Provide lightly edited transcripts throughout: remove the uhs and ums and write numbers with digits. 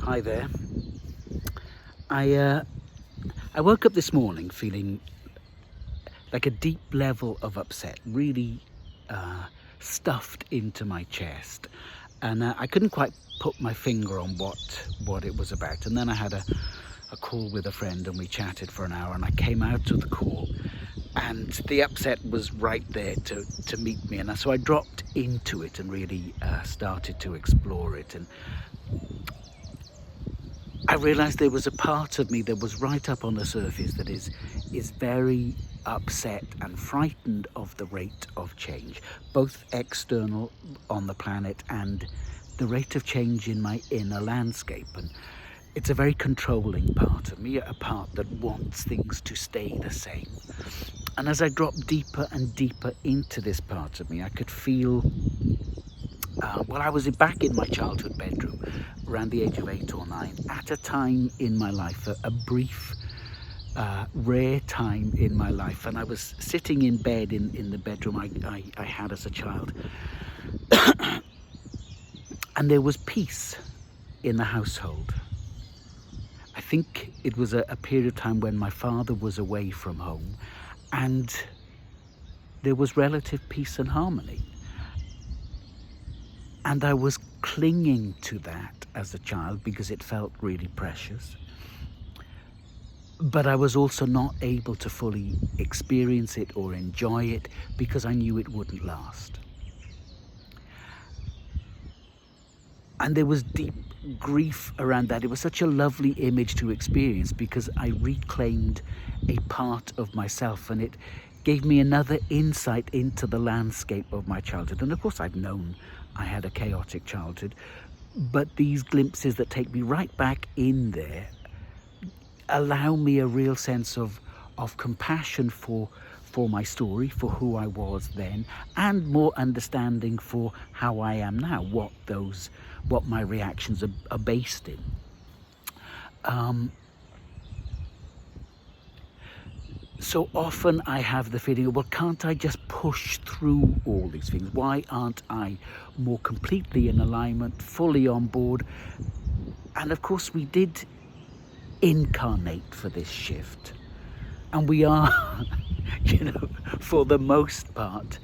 Hi there. I woke up this morning feeling like a deep level of upset, really stuffed into my chest, and I couldn't quite put my finger on what it was about. And then I had a call with a friend, and we chatted for an hour, and I came out of the call, and the upset was right there to meet me, and so I dropped into it and really started to explore it. And I realised there was a part of me that was right up on the surface that is very upset and frightened of the rate of change, both external on the planet and the rate of change in my inner landscape. And it's a very controlling part of me, a part that wants things to stay the same. And as I dropped deeper and deeper into this part of me, I could feel I was back in my childhood bedroom around the age of 8 or 9 at a time in my life, a brief, rare time in my life. And I was sitting in bed in the bedroom I had as a child. And there was peace in the household. I think it was a period of time when my father was away from home, and there was relative peace and harmony. And I was clinging to that as a child because it felt really precious. But I was also not able to fully experience it or enjoy it because I knew it wouldn't last. And there was deep grief around that. It was such a lovely image to experience because I reclaimed a part of myself, and it gave me another insight into the landscape of my childhood. And of course I've known I had a chaotic childhood, but these glimpses that take me right back in there allow me a real sense of compassion for my story, for who I was then, and more understanding for how I am now, what my reactions are based in. So often I have the feeling, well, can't I just push through all these things? Why aren't I more completely in alignment, fully on board? And of course we did incarnate for this shift. And we are, for the most part,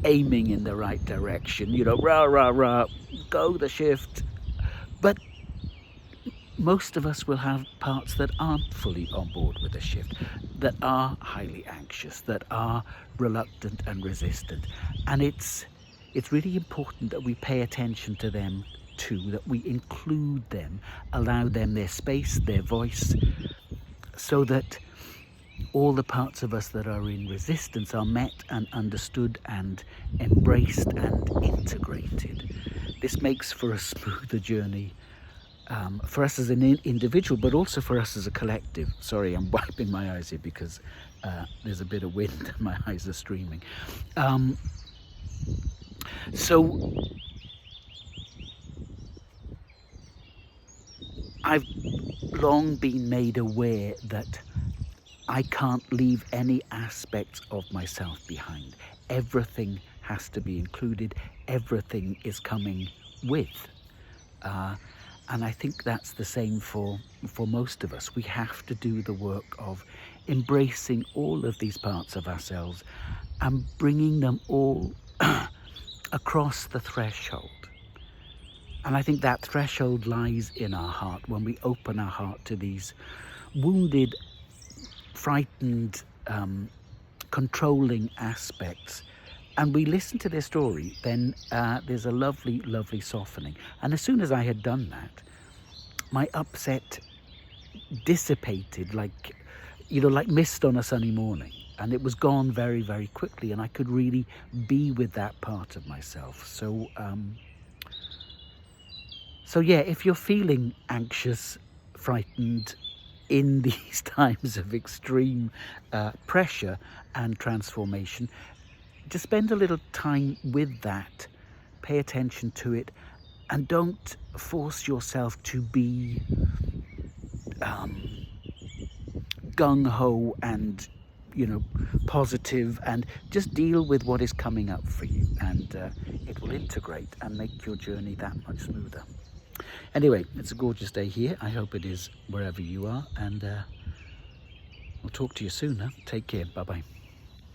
aiming in the right direction. Rah, rah, rah, go the shift. But most of us will have parts that aren't fully on board with the shift, that are highly anxious, that are reluctant and resistant. And it's really important that we pay attention to them too, that we include them, allow them their space, their voice, so that all the parts of us that are in resistance are met and understood and embraced and integrated. This makes for a smoother journey, for us as an individual, but also for us as a collective. Sorry, I'm wiping my eyes here because there's a bit of wind and my eyes are streaming. So I've long been made aware that I can't leave any aspects of myself behind. Everything has to be included. Everything is coming with. And I think that's the same for most of us. We have to do the work of embracing all of these parts of ourselves and bringing them all across the threshold. And I think that threshold lies in our heart, when we open our heart to these wounded, frightened, controlling aspects, and we listen to their story, then there's a lovely, lovely softening. And as soon as I had done that, my upset dissipated like mist on a sunny morning. And it was gone very, very quickly, and I could really be with that part of myself. So yeah, if you're feeling anxious, frightened, in these times of extreme pressure and transformation, just spend a little time with that, pay attention to it, and don't force yourself to be gung-ho and positive, and just deal with what is coming up for you, and it will integrate and make your journey that much smoother. Anyway, it's a gorgeous day here. I hope it is wherever you are, and we'll talk to you soon. Take care. Bye-bye.